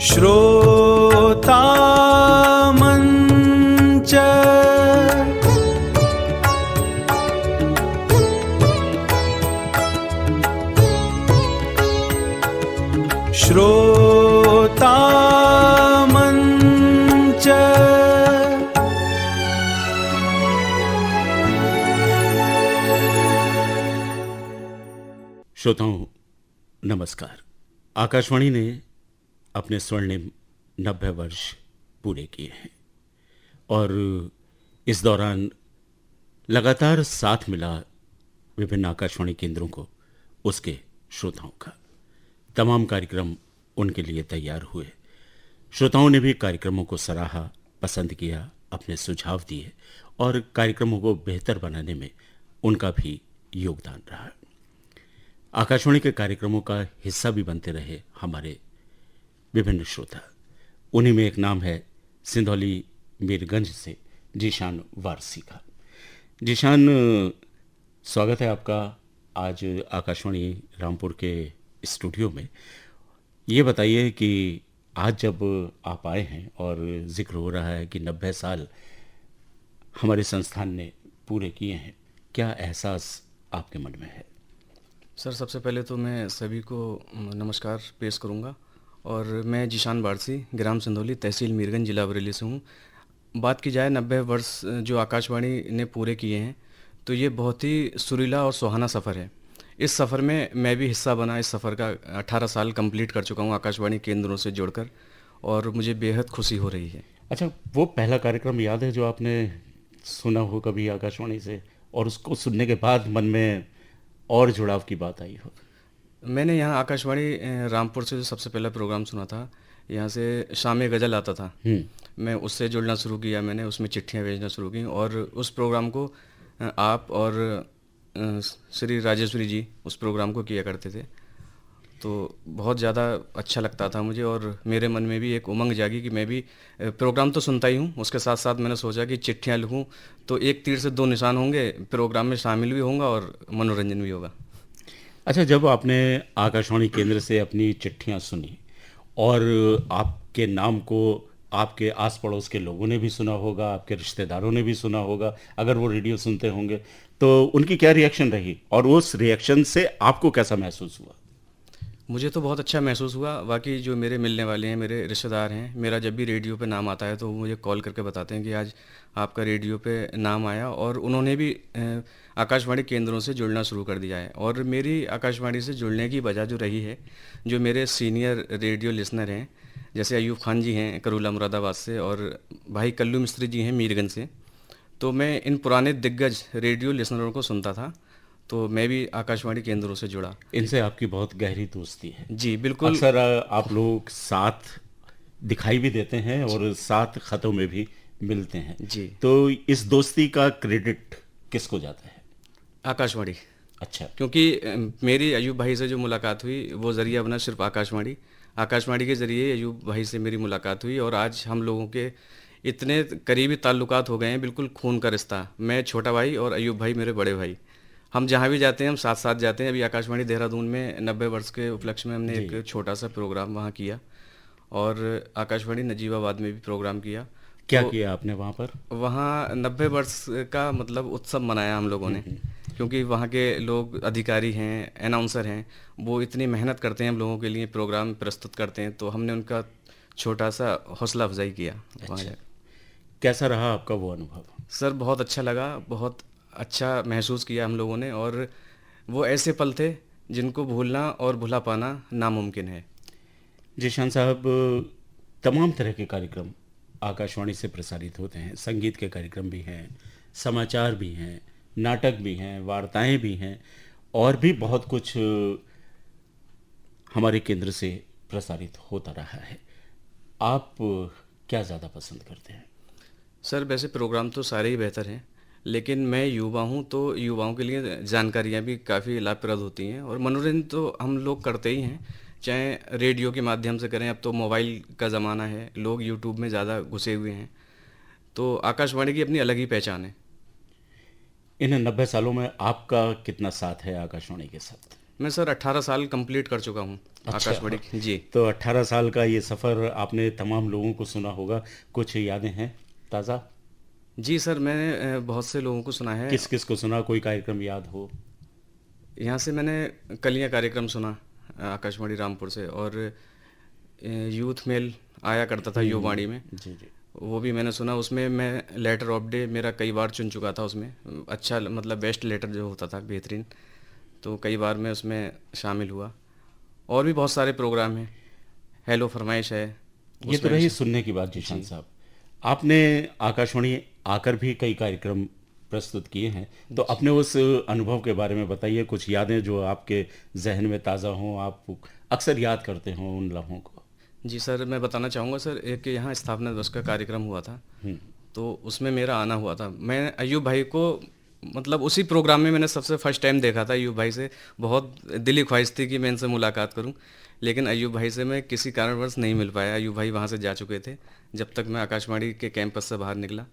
श्रोतामञ्च श्रोतामञ्च श्रोताओं नमस्कार। आकाशवाणी ने अपने स्वर्णिम 90 वर्ष पूरे किए हैं और इस दौरान लगातार साथ मिला विभिन्न आकाशवाणी केंद्रों को उसके श्रोताओं का। तमाम कार्यक्रम उनके लिए तैयार हुए। श्रोताओं ने भी कार्यक्रमों को सराहा, पसंद किया, अपने सुझाव दिए और कार्यक्रमों को बेहतर बनाने में उनका भी योगदान रहा। आकाशवाणी के कार्यक्रमों का हिस्सा भी बनते रहे हमारे विभिन्न श्रोता। उन्हीं में एक नाम है सिंधौली मीरगंज से जीशान वारसी का। जीशान, स्वागत है आपका आज आकाशवाणी रामपुर के स्टूडियो में। ये बताइए कि आज जब आप आए हैं और जिक्र हो रहा है कि 90 साल हमारे संस्थान ने पूरे किए हैं, क्या एहसास आपके मन में है? सर, सबसे पहले तो मैं सभी को नमस्कार पेश करूंगा और मैं जीशान वारसी, ग्राम सिंधौली, तहसील मीरगंज, जिला बरेली से हूं। बात की जाए 90 वर्ष जो आकाशवाणी ने पूरे किए हैं, तो ये बहुत ही सुरीला और सुहाना सफ़र है। इस सफ़र में मैं भी हिस्सा बना। इस सफ़र का 18 साल कंप्लीट कर चुका हूं आकाशवाणी केंद्रों से जुड़कर और मुझे बेहद खुशी हो रही है। अच्छा, वो पहला कार्यक्रम याद है जो आपने सुना हो कभी आकाशवाणी से और उसको सुनने के बाद मन में और जुड़ाव की बात आई हो? मैंने यहाँ आकाशवाणी रामपुर से जो सबसे पहला प्रोग्राम सुना था, यहाँ से शाम गज़ल आता था। मैं उससे जुड़ना शुरू किया, मैंने उसमें चिट्ठियाँ भेजना शुरू की और उस प्रोग्राम को आप और श्री राजेश्वरी जी उस प्रोग्राम को किया करते थे। तो बहुत ज़्यादा अच्छा लगता था मुझे और मेरे मन में भी एक उमंग जागी कि मैं भी प्रोग्राम तो सुनता ही हूँ, उसके साथ साथ मैंने सोचा कि चिट्ठियाँ लिखूँ तो एक तीर से दो निशान होंगे, प्रोग्राम में शामिल भी होऊंगा और मनोरंजन भी होगा। अच्छा, जब आपने आकाशवाणी केंद्र से अपनी चिट्ठियां सुनी और आपके नाम को आपके आस पड़ोस के लोगों ने भी सुना होगा, आपके रिश्तेदारों ने भी सुना होगा, अगर वो रेडियो सुनते होंगे, तो उनकी क्या रिएक्शन रही और उस रिएक्शन से आपको कैसा महसूस हुआ? मुझे तो बहुत अच्छा महसूस हुआ। बाकी जो मेरे मिलने वाले हैं, मेरे रिश्तेदार हैं, मेरा जब भी रेडियो पे नाम आता है तो वो मुझे कॉल करके बताते हैं कि आज आपका रेडियो पे नाम आया और उन्होंने भी आकाशवाणी केंद्रों से जुड़ना शुरू कर दिया है। और मेरी आकाशवाणी से जुड़ने की वजह जो रही है, जो मेरे सीनियर रेडियो लिसनर हैं, जैसे अयूब खान जी हैं करूला मुरादाबाद से और भाई कल्लू मिस्त्री जी हैं मीरगंज से, तो मैं इन पुराने दिग्गज रेडियो लिसनरों को सुनता था, तो मैं भी आकाशवाणी केंद्रों से जुड़ा। इनसे आपकी बहुत गहरी दोस्ती है? जी बिल्कुल। अक्सर आप लोग साथ दिखाई भी देते हैं और साथ खतों में भी मिलते हैं जी। तो इस दोस्ती का क्रेडिट किसको जाता है? आकाशवाणी। अच्छा। क्योंकि मेरी अयूब भाई से जो मुलाकात हुई वो ज़रिया बना सिर्फ आकाशवाणी के ज़रिए अयूब भाई से मेरी मुलाकात हुई और आज हम लोगों के इतने करीबी ताल्लुकात हो गए हैं, बिल्कुल खून का रिश्ता। मैं छोटा भाई और अयूब भाई मेरे बड़े भाई। हम जहाँ भी जाते हैं हम साथ साथ जाते हैं। अभी आकाशवाणी देहरादून में 90 वर्ष के उपलक्ष्य में हमने एक छोटा सा प्रोग्राम वहाँ किया और आकाशवाणी नजीबाबाद में भी प्रोग्राम किया। क्या तो किया आपने वहाँ पर? वहाँ 90 वर्ष का मतलब उत्सव मनाया हम लोगों ने, क्योंकि वहाँ के लोग अधिकारी हैं, अनाउंसर हैं, वो इतनी मेहनत करते हैं हम लोगों के लिए, प्रोग्राम प्रस्तुत करते हैं, तो हमने उनका छोटा सा हौसला अफजाई किया वहाँ जाकर। कैसा रहा आपका वो अनुभव? सर बहुत अच्छा लगा, बहुत अच्छा महसूस किया हम लोगों ने और वो ऐसे पल थे जिनको भूलना और भुला पाना नामुमकिन है। जीशान साहब, तमाम तरह के कार्यक्रम आकाशवाणी से प्रसारित होते हैं। संगीत के कार्यक्रम भी हैं, समाचार भी हैं, नाटक भी हैं, वार्ताएं भी हैं और भी बहुत कुछ हमारे केंद्र से प्रसारित होता रहा है। आप क्या ज़्यादा पसंद करते हैं? सर वैसे प्रोग्राम तो सारे ही बेहतर हैं, लेकिन मैं युवा हूँ तो युवाओं के लिए जानकारियाँ भी काफ़ी लाभप्रद होती हैं और मनोरंजन तो हम लोग करते ही हैं, चाहे रेडियो के माध्यम से करें। अब तो मोबाइल का ज़माना है, लोग यूट्यूब में ज़्यादा घुसे हुए हैं, तो आकाशवाणी की अपनी अलग ही पहचान है। इन 90 सालों में आपका कितना साथ है आकाशवाणी के साथ? मैं सर 18 साल कंप्लीट कर चुका हूँ आकाशवाणी जी। तो 18 साल का ये सफ़र आपने तमाम लोगों को सुना होगा, कुछ यादें हैं ताज़ा? जी सर, मैंने बहुत से लोगों को सुना है। किस किस को सुना, कोई कार्यक्रम याद हो? यहाँ से मैंने कलियाँ कार्यक्रम सुना आकाशवाणी रामपुर से, और यूथ मेल आया करता था युवावाणी में, जी जी। वो भी मैंने सुना। उसमें मैं लेटर ऑफ डे मेरा कई बार चुन चुका था उसमें, अच्छा मतलब बेस्ट लेटर जो होता था बेहतरीन, तो कई बार मैं उसमें शामिल हुआ। और भी बहुत सारे प्रोग्राम हैं, हेलो फरमाइश है ये तो उसमें भी रही सुनने की बात जीशान साहब। आपने आकाशवाणी आकर भी कई कार्यक्रम प्रस्तुत किए हैं, तो अपने उस अनुभव के बारे में बताइए, कुछ यादें जो आपके जहन में ताज़ा हों, आप अक्सर याद करते हों उन लम्हों को। जी सर, मैं बताना चाहूँगा सर, एक यहाँ स्थापना दिवस का कार्यक्रम हुआ था, हम्म, तो उसमें मेरा आना हुआ था। मैं अयूब भाई को मतलब उसी प्रोग्राम में मैंने सबसे फर्स्ट टाइम देखा था। अयूब भाई से बहुत दिली ख्वाहिश थी कि मैं इनसे मुलाकात करूं, लेकिन अयूब भाई से मैं किसी कारणवश नहीं मिल पाया। अयूब भाई वहां से जा चुके थे जब तक मैं आकाशवाणी के कैंपस से बाहर निकला।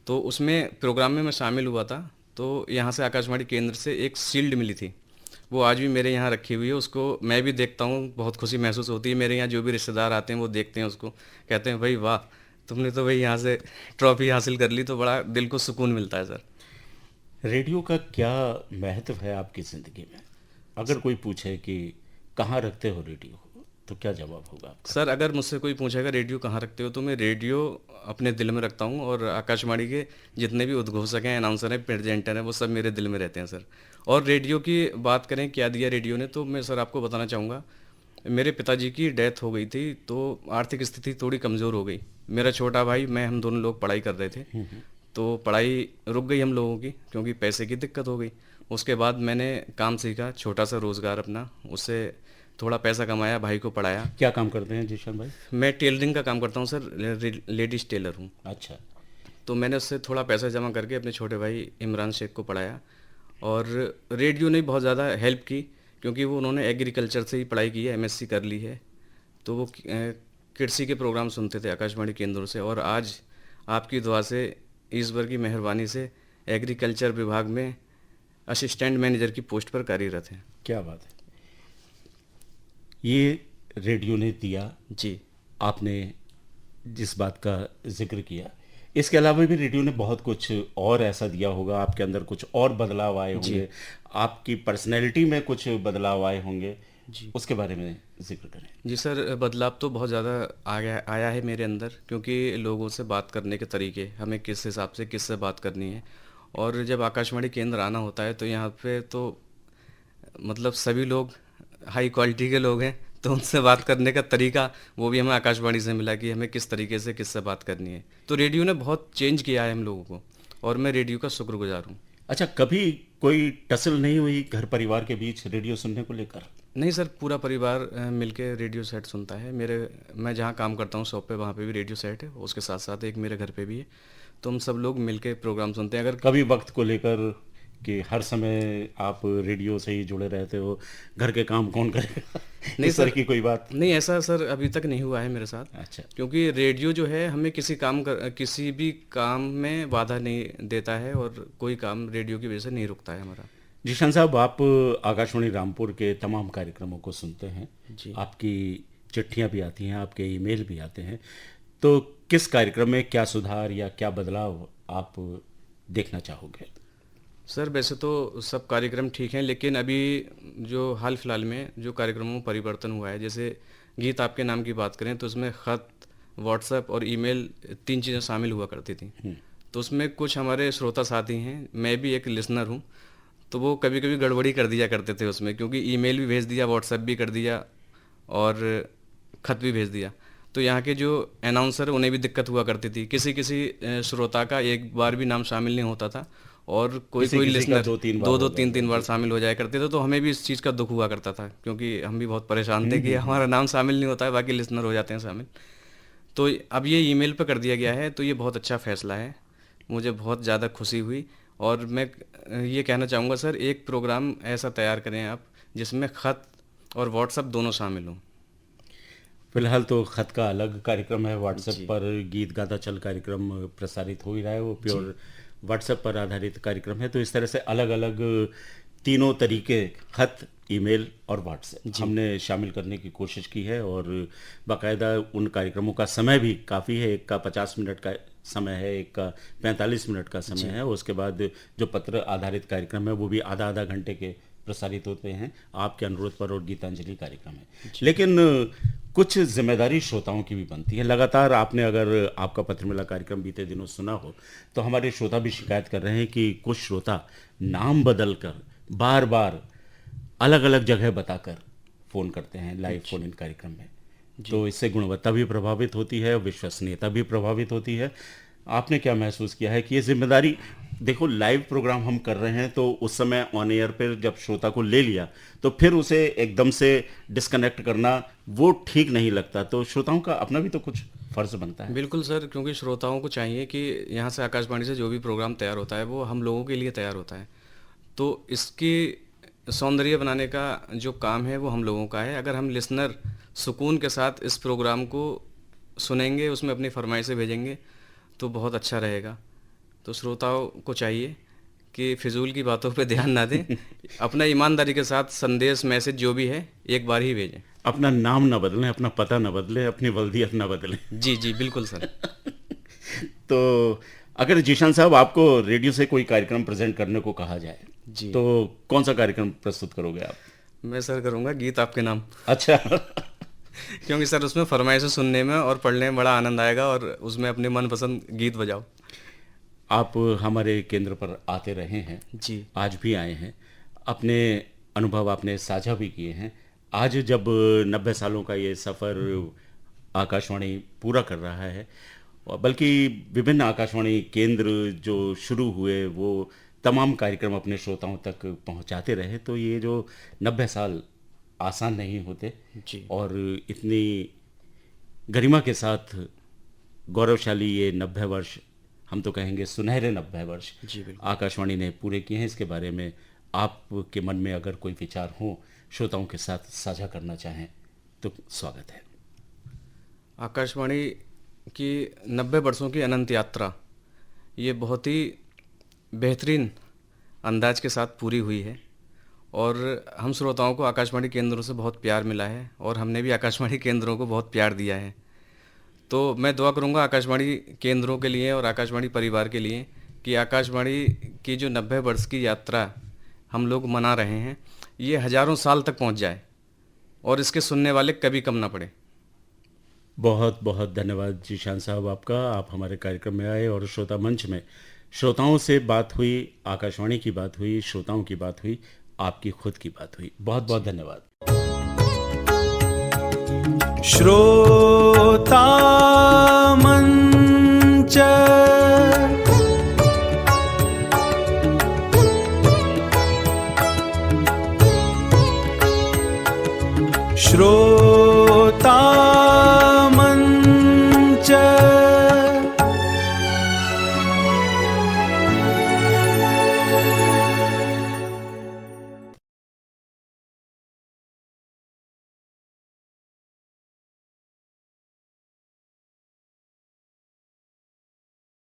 तो उसमें प्रोग्राम में मैं शामिल हुआ था, तो यहाँ से आकाशवाणी केंद्र से एक शील्ड मिली थी, वो आज भी मेरे यहाँ रखी हुई है। उसको मैं भी देखता हूँ, बहुत खुशी महसूस होती है। मेरे यहाँ जो भी रिश्तेदार आते हैं वो देखते हैं उसको, कहते हैं भाई वाह, तुमने तो भाई यहाँ से ट्रॉफी हासिल कर ली, तो बड़ा दिल को सुकून मिलता है सर। रेडियो का क्या महत्व है आपकी ज़िंदगी में? अगर कोई पूछे कि कहाँ रखते हो रेडियो, तो क्या जवाब होगा आपका? सर अगर मुझसे कोई पूछेगा रेडियो कहाँ रखते हो, तो मैं रेडियो अपने दिल में रखता हूँ, और आकाशवाणी के जितने भी उद्घोषक हैं, अनाउंसर हैं, प्रेजेंटर हैं, वो सब मेरे दिल में रहते हैं सर। और रेडियो की बात करें क्या दिया रेडियो ने, तो मैं सर आपको बताना चाहूँगा, मेरे पिताजी की डेथ हो गई थी, तो आर्थिक स्थिति थोड़ी कमज़ोर हो गई। मेरा छोटा भाई, मैं, हम दोनों लोग पढ़ाई कर रहे थे, तो पढ़ाई रुक गई हम लोगों की क्योंकि पैसे की दिक्कत हो गई। उसके बाद मैंने काम सीखा, छोटा सा रोज़गार अपना, उससे थोड़ा पैसा कमाया, भाई को पढ़ाया। क्या काम करते हैं जीशान भाई? मैं टेलरिंग का काम करता हूँ सर, लेडीज़ टेलर हूँ। अच्छा। तो मैंने उससे थोड़ा पैसा जमा करके अपने छोटे भाई इमरान शेख को पढ़ाया। और रेडियो ने बहुत ज़्यादा हेल्प की, क्योंकि वो उन्होंने एग्रीकल्चर से ही पढ़ाई की है, एमएससी कर ली है, तो वो कृषि के प्रोग्राम सुनते थे आकाशवाणी केंद्रों से। और आज आपकी दुआ से, ईश्वर की मेहरबानी से, एग्रीकल्चर विभाग में असिस्टेंट मैनेजर की पोस्ट पर कार्यरत हैं। क्या बात है। ये रेडियो ने दिया, जी आपने जिस बात का जिक्र किया, इसके अलावा भी रेडियो ने बहुत कुछ और ऐसा दिया होगा, आपके अंदर कुछ और बदलाव आए होंगे, आपकी पर्सनैलिटी में कुछ बदलाव आए होंगे जी उसके बारे में जिक्र करें। जी सर, बदलाव तो बहुत ज़्यादा आया है मेरे अंदर, क्योंकि लोगों से बात करने के तरीके, हमें किस हिसाब से किससे बात करनी है। और जब आकाशवाणी केंद्र आना होता है तो यहाँ पे तो मतलब सभी लोग हाई क्वालिटी के लोग हैं, तो उनसे बात करने का तरीका वो भी हमें आकाशवाणी से मिला कि हमें किस तरीके से किससे बात करनी है। तो रेडियो ने बहुत चेंज किया है हम लोगों को, और मैं रेडियो का शुक्रगुजार हूँ। अच्छा, कभी कोई टसल नहीं हुई घर परिवार के बीच रेडियो सुनने को लेकर? नहीं सर, पूरा परिवार मिलके रेडियो सेट सुनता है। मैं जहाँ काम करता हूँ शॉप पे, वहाँ पे भी रेडियो सेट है, उसके साथ साथ एक मेरे घर पे भी है, तो हम सब लोग मिलके प्रोग्राम सुनते हैं। अगर कभी वक्त को लेकर कि हर समय आप रेडियो से ही जुड़े रहते हो, घर के काम कौन करेगा, नहीं इस तरह सर, की कोई बात? नहीं ऐसा सर अभी तक नहीं हुआ है मेरे साथ। अच्छा। क्योंकि रेडियो जो है हमें किसी भी काम में बाधा नहीं देता है, और कोई काम रेडियो की वजह से नहीं रुकता है हमारा। जीशान साहब, आप आकाशवाणी रामपुर के तमाम कार्यक्रमों को सुनते हैं, जी आपकी चिट्ठियां भी आती हैं, आपके ईमेल भी आते हैं, तो किस कार्यक्रम में क्या सुधार या क्या बदलाव आप देखना चाहोगे? सर, वैसे तो सब कार्यक्रम ठीक हैं, लेकिन अभी जो हाल फिलहाल में जो कार्यक्रमों में परिवर्तन हुआ है, जैसे गीत आपके नाम की बात करें तो उसमें ख़त, व्हाट्सएप और ईमेल 3 चीज़ें शामिल हुआ करती थी। तो उसमें कुछ हमारे श्रोता साथी हैं, मैं भी एक लिसनर हूँ, तो वो कभी कभी गड़बड़ी कर दिया करते थे उसमें, क्योंकि ईमेल भी भेज दिया, व्हाट्सएप भी कर दिया और ख़त भी भेज दिया। तो यहाँ के जो अनाउंसर उन्हें भी दिक्कत हुआ करती थी, किसी किसी श्रोता का एक बार भी नाम शामिल नहीं होता था, और कोई किसी कोई किसी का लिसनर 2-3 बार शामिल हो जाया करते थे। तो हमें भी इस चीज़ का दुख हुआ करता था, क्योंकि हम भी बहुत परेशान थे कि हमारा नाम शामिल नहीं होता है, बाकी लिसनर हो जाते हैं शामिल। तो अब ये ईमेल पर कर दिया गया है, तो ये बहुत अच्छा फैसला है, मुझे बहुत ज़्यादा खुशी हुई। और मैं ये कहना चाहूँगा सर, एक प्रोग्राम ऐसा तैयार करें आप जिसमें ख़त और व्हाट्सएप दोनों शामिल हों। फिलहाल तो खत का अलग कार्यक्रम है, व्हाट्सएप जी। पर गीत गाता चल कार्यक्रम प्रसारित हो ही रहा है, वो प्योर व्हाट्सएप पर आधारित कार्यक्रम है। तो इस तरह से अलग अलग तीनों तरीके, खत, ईमेल और व्हाट्सएप हमने शामिल करने की कोशिश की है, और बाकायदा उन कार्यक्रमों का समय भी काफ़ी है। एक का 50 मिनट का समय है, एक का 45 मिनट का समय है। उसके बाद जो पत्र आधारित कार्यक्रम है वो भी आधा आधा घंटे के प्रसारित होते हैं आपके अनुरोध पर, और गीतांजलि कार्यक्रम है। लेकिन कुछ जिम्मेदारी श्रोताओं की भी बनती है। लगातार आपने, अगर आपका पत्र मिला कार्यक्रम बीते दिनों सुना हो, तो हमारे श्रोता भी शिकायत कर रहे हैं कि कुछ श्रोता नाम बदल कर बार बार अलग अलग जगह बताकर फ़ोन करते हैं लाइव फ़ोन इन कार्यक्रम में। तो इससे गुणवत्ता भी प्रभावित होती है, विश्वसनीयता भी प्रभावित होती है। आपने क्या महसूस किया है कि ये जिम्मेदारी, देखो लाइव प्रोग्राम हम कर रहे हैं तो उस समय ऑन एयर पर जब श्रोता को ले लिया तो फिर उसे एकदम से डिस्कनेक्ट करना वो ठीक नहीं लगता, तो श्रोताओं का अपना भी तो कुछ फर्ज बनता है। बिल्कुल सर, क्योंकि श्रोताओं को चाहिए कि यहाँ से आकाशवाणी से जो भी प्रोग्राम तैयार होता है वो हम लोगों के लिए तैयार होता है, तो इसकी सौंदर्य बनाने का जो काम है वो हम लोगों का है। अगर हम लिसनर सुकून के साथ इस प्रोग्राम को सुनेंगे, उसमें अपनी फरमाइशें भेजेंगे तो बहुत अच्छा रहेगा। तो श्रोताओं को चाहिए कि फिजूल की बातों पे ध्यान ना दें, अपना ईमानदारी के साथ संदेश, मैसेज जो भी है एक बार ही भेजें। अपना नाम ना बदलें, अपना पता ना बदलें, अपनी वल्दियत ना बदलें। जी जी बिल्कुल सर। तो अगर जीशान साहब आपको रेडियो से कोई कार्यक्रम प्रेजेंट करने को कहा जाए जी, तो कौन सा कार्यक्रम प्रस्तुत करोगे आप? मैं सर करूँगा गीत आपके नाम। अच्छा। क्योंकि सर उसमें फरमाइशें सुनने में और पढ़ने में बड़ा आनंद आएगा, और उसमें अपने मनपसंद गीत बजाओ। आप हमारे केंद्र पर आते रहे हैं जी, आज भी आए हैं, अपने अनुभव आपने साझा भी किए हैं। आज जब 90 सालों का ये सफ़र आकाशवाणी पूरा कर रहा है, और बल्कि विभिन्न आकाशवाणी केंद्र जो शुरू हुए वो तमाम कार्यक्रम अपने श्रोताओं तक पहुंचाते रहे, तो ये जो 90 साल आसान नहीं होते जी, और इतनी गरिमा के साथ गौरवशाली ये 90 वर्ष, हम तो कहेंगे सुनहरे 90 वर्ष जी बिल्कुल। आकाशवाणी ने पूरे किए हैं। इसके बारे में आपके मन में अगर कोई विचार हो, श्रोताओं के साथ साझा करना चाहें तो स्वागत है। आकाशवाणी की 90 वर्षों की अनंत यात्रा ये बहुत ही बेहतरीन अंदाज के साथ पूरी हुई है, और हम श्रोताओं को आकाशवाणी केंद्रों से बहुत प्यार मिला है, और हमने भी आकाशवाणी केंद्रों को बहुत प्यार दिया है। तो मैं दुआ करूंगा आकाशवाणी केंद्रों के लिए और आकाशवाणी परिवार के लिए कि आकाशवाणी की जो 90 वर्ष की यात्रा हम लोग मना रहे हैं ये हज़ारों साल तक पहुंच जाए, और इसके सुनने वाले कभी कम ना पड़े। बहुत बहुत धन्यवाद जीशान साहब आपका। आप हमारे कार्यक्रम में आए और श्रोता मंच में श्रोताओं से बात हुई, आकाशवाणी की बात हुई, श्रोताओं की बात हुई, आपकी खुद की बात हुई। बहुत बहुत धन्यवाद। श्रोता मंच श्रोता